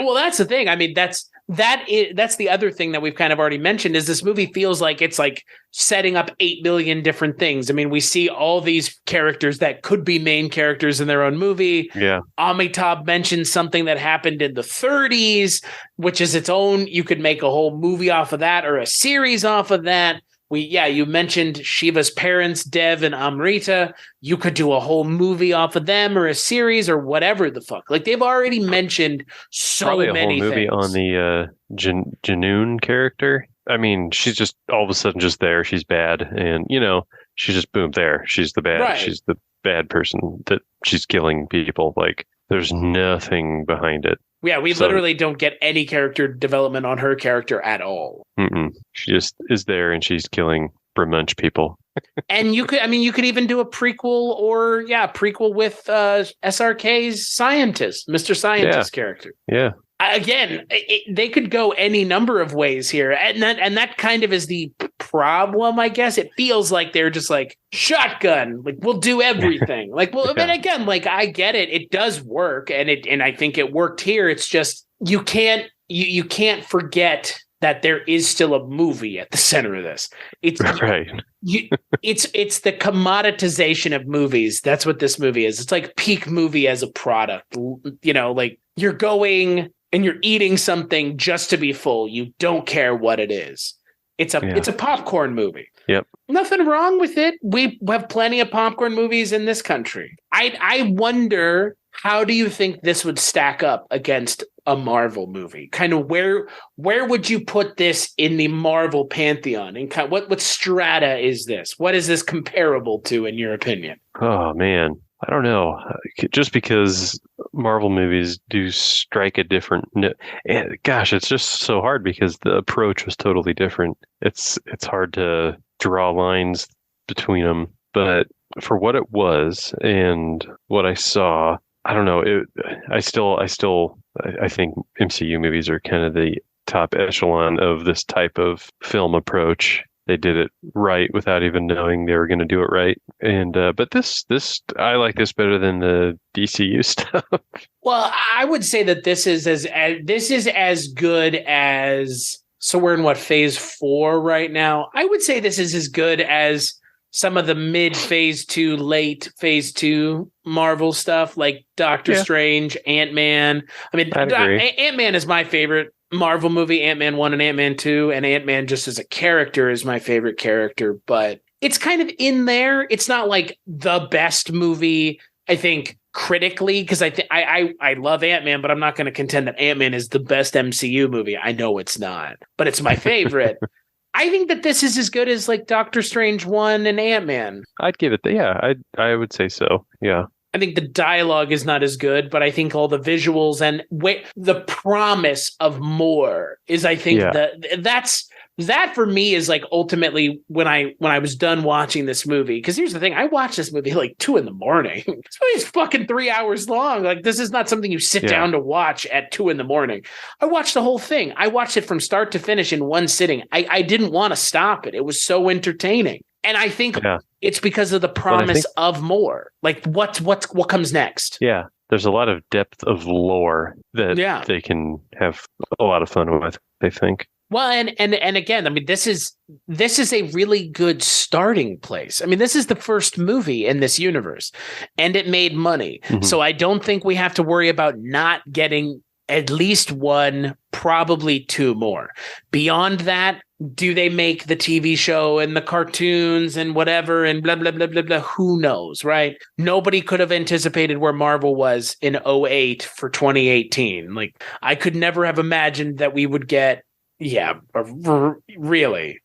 Well, that's the thing. I mean, that's the other thing that we've kind of already mentioned is this movie feels like it's like setting up 8 billion different things. I mean, we see all these characters that could be main characters in their own movie. Yeah. Amitabh mentioned something that happened in the 30s, which is its own. You could make a whole movie off of that or a series off of that. You mentioned Shiva's parents, Dev and Amrita. You could do a whole movie off of them or a series or whatever the fuck. Like they've already mentioned Probably many a whole movie things. on the Janoon character. I mean, she's just all of a sudden just there. She's bad, and she's just boom there. She's the bad. Right. She's the bad person that she's killing people. Like there's nothing behind it. Yeah, we literally don't get any character development on her character at all. She just is there and she's killing Brahmunch people. And you could even do a prequel with SRK's scientist, Mr. Scientist character. Yeah. Again, they could go any number of ways here. And that kind of is the problem, I guess. It feels like they're just like shotgun, like we'll do everything. Like, well, but again, like I get it. It does work. And I think it worked here. It's just, you can't forget that there is still a movie at the center of this. It's right. It's the commoditization of movies. That's what this movie is. It's like peak movie as a product. Like you're going and you're eating something just to be full. You don't care what it is. It's a popcorn movie. Yep. Nothing wrong with it. We have plenty of popcorn movies in this country. I wonder, how do you think this would stack up against a Marvel movie? Kind of where would you put this in the Marvel pantheon? And kind of what strata is this? What is this comparable to, in your opinion? Oh man, I don't know. Just because Marvel movies do strike a different. Gosh, it's just so hard because the approach was totally different. It's hard to draw lines between them, but for what it was and what I saw, I don't know. I think MCU movies are kind of the top echelon of this type of film approach. They did it right without even knowing they were going to do it right. And but this I like this better than the DCU stuff. Well, I would say that this is as good as. So we're in phase 4 right now. I would say this is as good as some of the mid phase 2, late phase 2 Marvel stuff like Doctor Strange, Ant-Man. I mean, Ant-Man is my favorite Marvel movie, Ant-Man 1 and Ant-Man 2, and Ant-Man just as a character is my favorite character. But it's kind of in there. It's not like the best movie, I think, critically, because I love Ant-Man, but I'm not going to contend that Ant-Man is the best MCU movie. I know it's not, but it's my favorite. I think that this is as good as like Doctor Strange 1 and Ant-Man. I'd give it I would say so. Yeah. I think the dialogue is not as good, but I think all the visuals and the promise of more is, I think, that for me is like ultimately when I was done watching this movie. Because here's the thing, I watched this movie like 2 a.m. This movie's fucking 3 hours long. Like, this is not something you sit down to watch at 2 a.m. I watched the whole thing. I watched it from start to finish in one sitting. I didn't want to stop it. It was so entertaining. And I think it's because of the promise of more. Like, what comes next? Yeah. There's a lot of depth of lore that they can have a lot of fun with, I think. Well, and again, I mean, this is a really good starting place. I mean, this is the first movie in this universe, and it made money. Mm-hmm. So I don't think we have to worry about not getting at least one, probably 2 more. Beyond that, do they make the TV show and the cartoons and whatever and blah, blah, blah, blah, blah? Who knows, right? Nobody could have anticipated where Marvel was in 2008 for 2018. Like, I could never have imagined that we would get, really.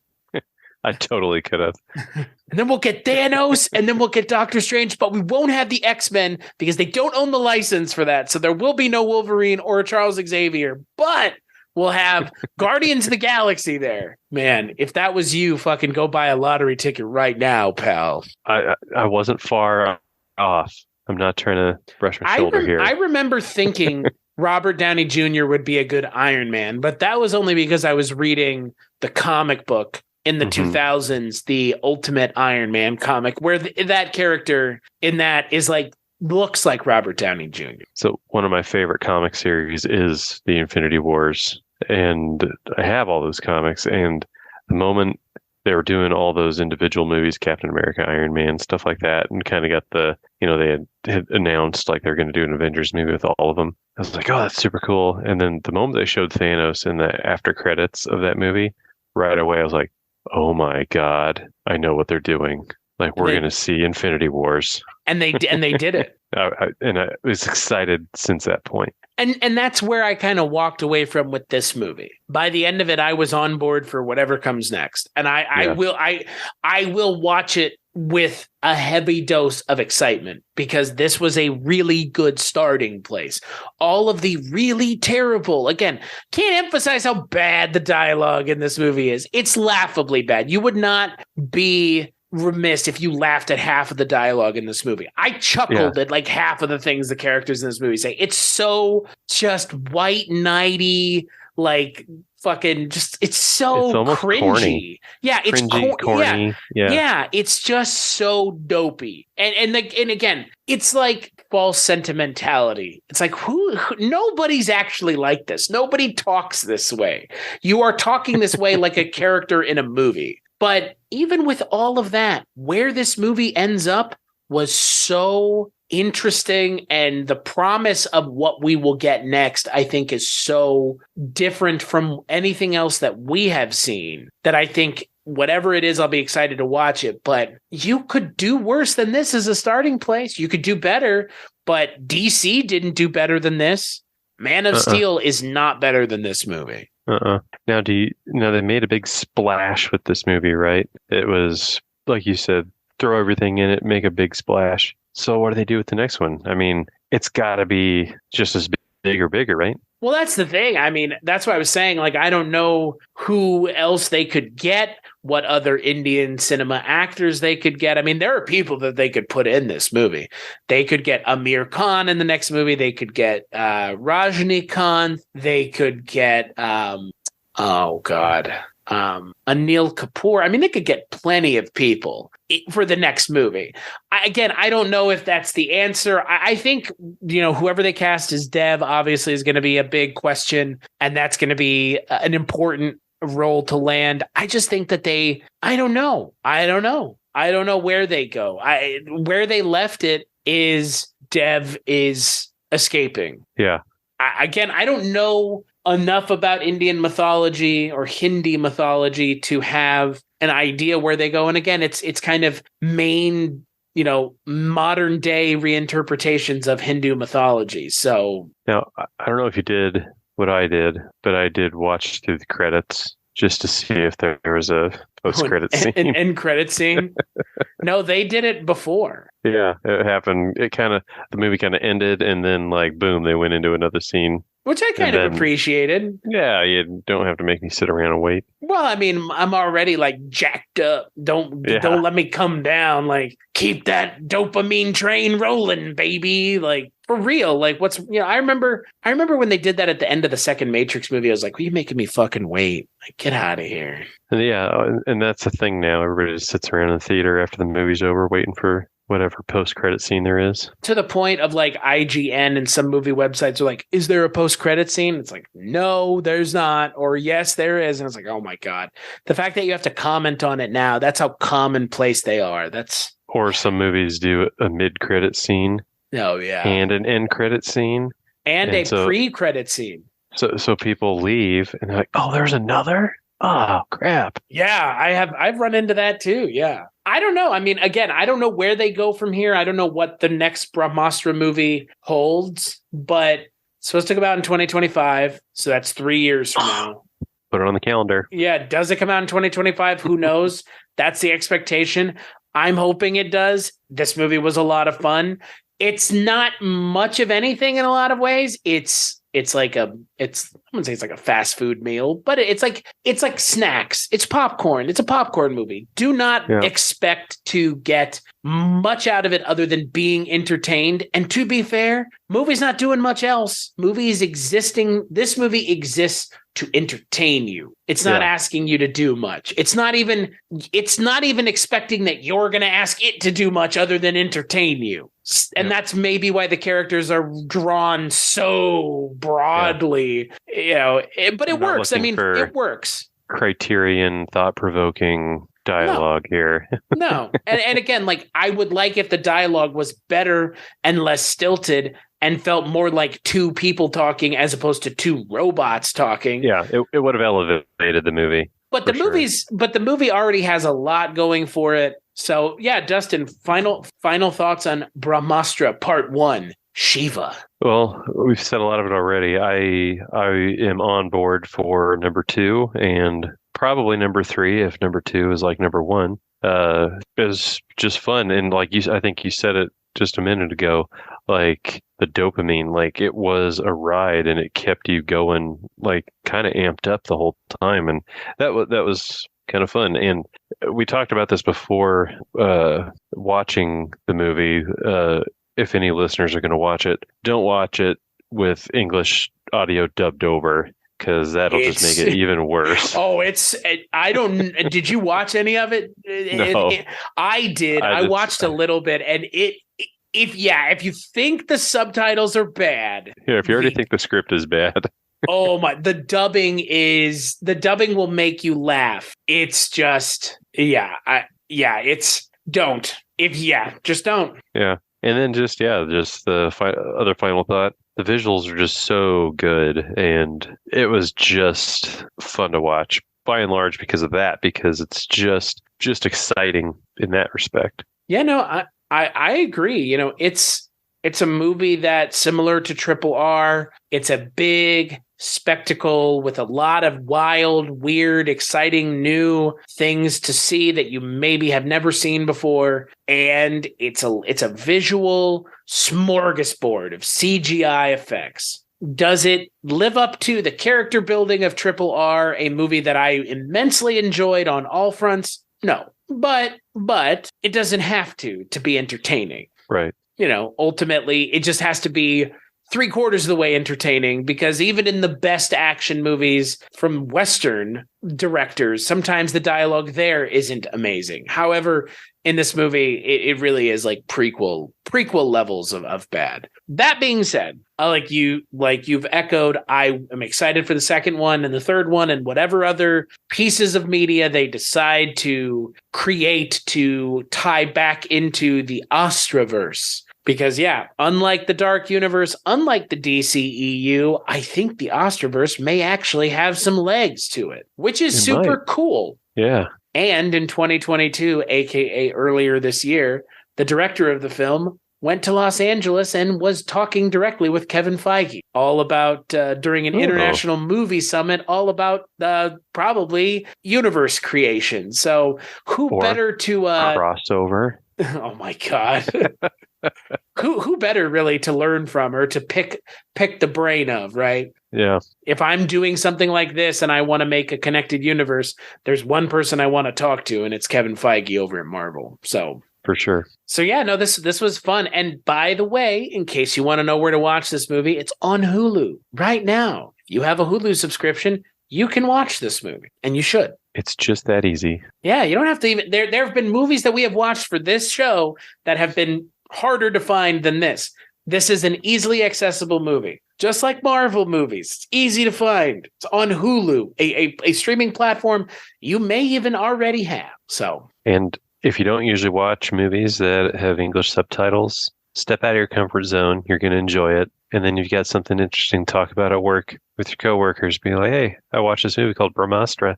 I totally could have. And then we'll get Thanos, and then we'll get Doctor Strange, but we won't have the X-Men because they don't own the license for that. So there will be no Wolverine or Charles Xavier, but we'll have Guardians of the Galaxy there. Man, if that was you, fucking go buy a lottery ticket right now, pal. I wasn't far off. I'm not trying to brush my shoulder here. I remember thinking Robert Downey Jr. would be a good Iron Man, but that was only because I was reading the comic book in the 2000s, the Ultimate Iron Man comic, where that character in that is like, looks like Robert Downey Jr. So one of my favorite comic series is the Infinity Wars, and I have all those comics. And the moment they were doing all those individual movies, Captain America, Iron Man, stuff like that, and kind of got the, they had announced like they're going to do an Avengers movie with all of them. I was like, oh, that's super cool. And then the moment they showed Thanos in the after credits of that movie, right away I was like, oh my God, I know what they're doing. Like, we're going to see Infinity Wars. And they did it. I was excited since that point. And that's where I kind of walked away from with this movie. By the end of it, I was on board for whatever comes next. And I will watch it with a heavy dose of excitement, because this was a really good starting place. All of the really terrible, again, can't emphasize how bad the dialogue in this movie is. It's laughably bad. You would not be remiss if you laughed at half of the dialogue in this movie. I chuckled at like half of the things the characters in this movie say. It's so just white knighty, like fucking just, it's so cringy. Corny. Yeah, it's corny. Yeah, it's just so dopey. And again, it's like false sentimentality. It's like nobody's actually like this. Nobody talks this way. You are talking this way like a character in a movie. But even with all of that, where this movie ends up was so interesting, and the promise of what we will get next, I think, is so different from anything else that we have seen, that I think whatever it is, I'll be excited to watch it. But you could do worse than this as a starting place. You could do better, but DC didn't do better than this. Man of Steel is not better than this movie. Now, they made a big splash with this movie, right? It was, like you said, throw everything in it, make a big splash. So what do they do with the next one? I mean, it's got to be just as big or bigger, right? Well, that's the thing. I mean, that's what I was saying. Like, I don't know who else they could get, what other Indian cinema actors they could get. I mean, there are people that they could put in this movie. They could get Amir Khan in the next movie. They could get Rajnikant. They could get, Anil Kapoor. I mean, they could get plenty of people for the next movie. I don't know if that's the answer. I think, whoever they cast as Dev obviously is going to be a big question, and that's going to be an important role to land. I just think that I don't know where they go. Where they left it is Dev is escaping. Yeah. I don't know enough about Indian mythology or Hindi mythology to have an idea where they go. And again, it's kind of modern day reinterpretations of Hindu mythology. So now, I don't know if you did what I did, but I did watch through the credits just to see if there was a post-credit scene. An end credit scene? No, they did it before. Yeah, it happened. The movie kind of ended, and then like, boom, they went into another scene. Which I kind of appreciated. Yeah, you don't have to make me sit around and wait. Well, I mean, I'm already like jacked up. Don't let me come down. Like, keep that dopamine train rolling, baby. Like, for real. Like, I remember when they did that at the end of the second Matrix movie. I was like, "What are you making me fucking wait? Like, get out of here." And yeah, and that's the thing now. Everybody just sits around in the theater after the movie's over, waiting for whatever post-credit scene there is. To the point of like IGN and some movie websites are like, is there a post-credit scene? It's like, no, there's not. Or yes, there is. And it's like, oh my God. The fact that you have to comment on it now, that's how commonplace they are. Or some movies do a mid-credit scene. Oh, yeah. And an end credit scene. And a pre-credit scene. So people leave and they're like, oh, there's another? Oh, crap. Yeah, I've run into that too. Yeah. I don't know. I mean, again, I don't know where they go from here. I don't know what the next Brahmāstra movie holds, but it's supposed to come out in 2025. So that's 3 years from now. Put it on the calendar. Yeah. Does it come out in 2025? Who knows? That's the expectation. I'm hoping it does. This movie was a lot of fun. It's not much of anything in a lot of ways. I wouldn't say it's like a fast food meal, but it's like snacks. It's popcorn. It's a popcorn movie. Do not expect to get much out of it other than being entertained. And to be fair, movie's not doing much else. This movie exists to entertain you. It's not asking you to do much. It's not even expecting that you're going to ask it to do much other than entertain you. And that's maybe why the characters are drawn so broadly, but it works. I mean, it works. Criterion, thought-provoking dialogue here. No. And again, like, I would like if the dialogue was better and less stilted and felt more like two people talking as opposed to two robots talking. Yeah, it would have elevated the movie. But the movie already has a lot going for it. So yeah, Dustin, final thoughts on Brahmāstra Part 1, Shiva. Well, we've said a lot of it already. I am on board for number 2 and probably number 3 if number 2 is like number 1. It was just fun, and like I think you said it just a minute ago, like the dopamine, like it was a ride and it kept you going, like kind of amped up the whole time, and that was kind of fun. And we talked about this before watching the movie. If any listeners are going to watch it, don't watch it with English audio dubbed over, because that'll just make it even worse. Oh, did you watch any of it? No. I did. I watched a little bit, and if you think the subtitles are bad. Yeah, if you already think the script is bad. Oh my, the dubbing will make you laugh. It's just, just don't. Yeah. And then just the other final thought. The visuals are just so good, and it was just fun to watch by and large because of that, because it's just exciting in that respect. Yeah, no, I agree. It's a movie that's similar to Triple R. It's a big spectacle with a lot of wild, weird, exciting new things to see that you maybe have never seen before. And it's a visual smorgasbord of CGI effects. Does it live up to the character building of Triple R, a movie that I immensely enjoyed on all fronts? No. But it doesn't have to be entertaining. Right. Ultimately, it just has to be 3/4 of the way entertaining, because even in the best action movies from Western directors, sometimes the dialogue there isn't amazing. However, in this movie, it really is like prequel levels of bad. That being said, you've echoed, I am excited for the second one and the third one and whatever other pieces of media they decide to create to tie back into the Astraverse. Because, unlike the Dark Universe, unlike the DCEU, I think the Astraverse may actually have some legs to it, which is super cool. Yeah. And in 2022, aka earlier this year, the director of the film went to Los Angeles and was talking directly with Kevin Feige, all about, during an international movie summit, all about probably universe creation. So who better to... crossover. Oh my God. Who better really to learn from or to pick the brain of, right? Yeah. If I'm doing something like this and I want to make a connected universe, there's one person I want to talk to, and it's Kevin Feige over at Marvel. So... For sure. So yeah, no, this was fun. And by the way, in case you want to know where to watch this movie, it's on Hulu right now. If you have a Hulu subscription, you can watch this movie, and you should. It's just that easy. Yeah, you don't have to even... There have been movies that we have watched for this show that have been harder to find than this. This is an easily accessible movie. Just like Marvel movies. It's easy to find. It's on Hulu, a streaming platform you may even already have. So... And if you don't usually watch movies that have English subtitles, step out of your comfort zone. You're going to enjoy it. And then you've got something interesting to talk about at work with your coworkers. Be like, hey, I watched this movie called Brahmāstra.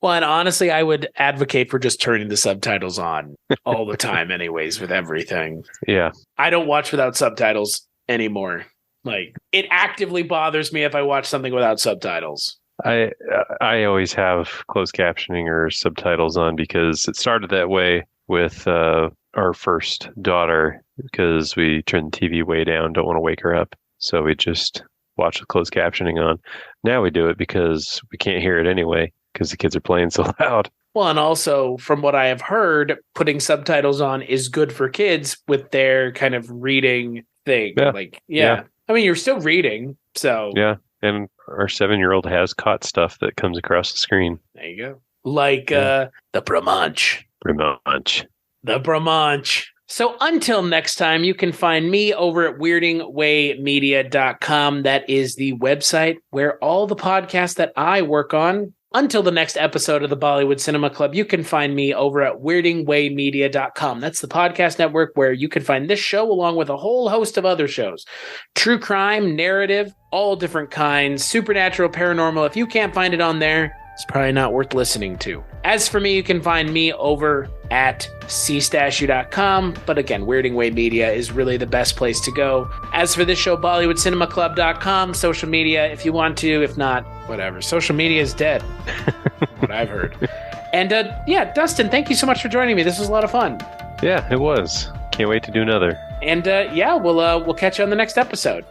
Well, and honestly, I would advocate for just turning the subtitles on all the time anyways with everything. Yeah. I don't watch without subtitles anymore. Like, it actively bothers me if I watch something without subtitles. I always have closed captioning or subtitles on because it started that way with our first daughter because we turned the TV way down, don't want to wake her up. So we just watch the closed captioning on. Now we do it because we can't hear it anyway because the kids are playing so loud. Well, and also from what I have heard, putting subtitles on is good for kids with their kind of reading thing. Yeah. I mean, you're still reading, so... Yeah. And our 7-year-old has caught stuff that comes across the screen. There you go. Like the Brahmāstra. The Brahmāstra. So until next time, you can find me over at weirdingwaymedia.com. That is the website where all the podcasts that I work on. Until the next episode of the Bollywood Cinema Club, you can find me over at weirdingwaymedia.com. That's the podcast network where you can find this show along with a whole host of other shows. True crime, narrative, all different kinds, supernatural, paranormal. If you can't find it on there, it's probably not worth listening to. As for me, you can find me over at cstachiw.com. But again, Weirding Way Media is really the best place to go. As for this show, BollywoodCinemaClub.com, social media if you want to. If not, whatever. Social media is dead. What I've heard. And yeah, Dustin, thank you so much for joining me. This was a lot of fun. Yeah, it was. Can't wait to do another. And yeah, we'll catch you on the next episode.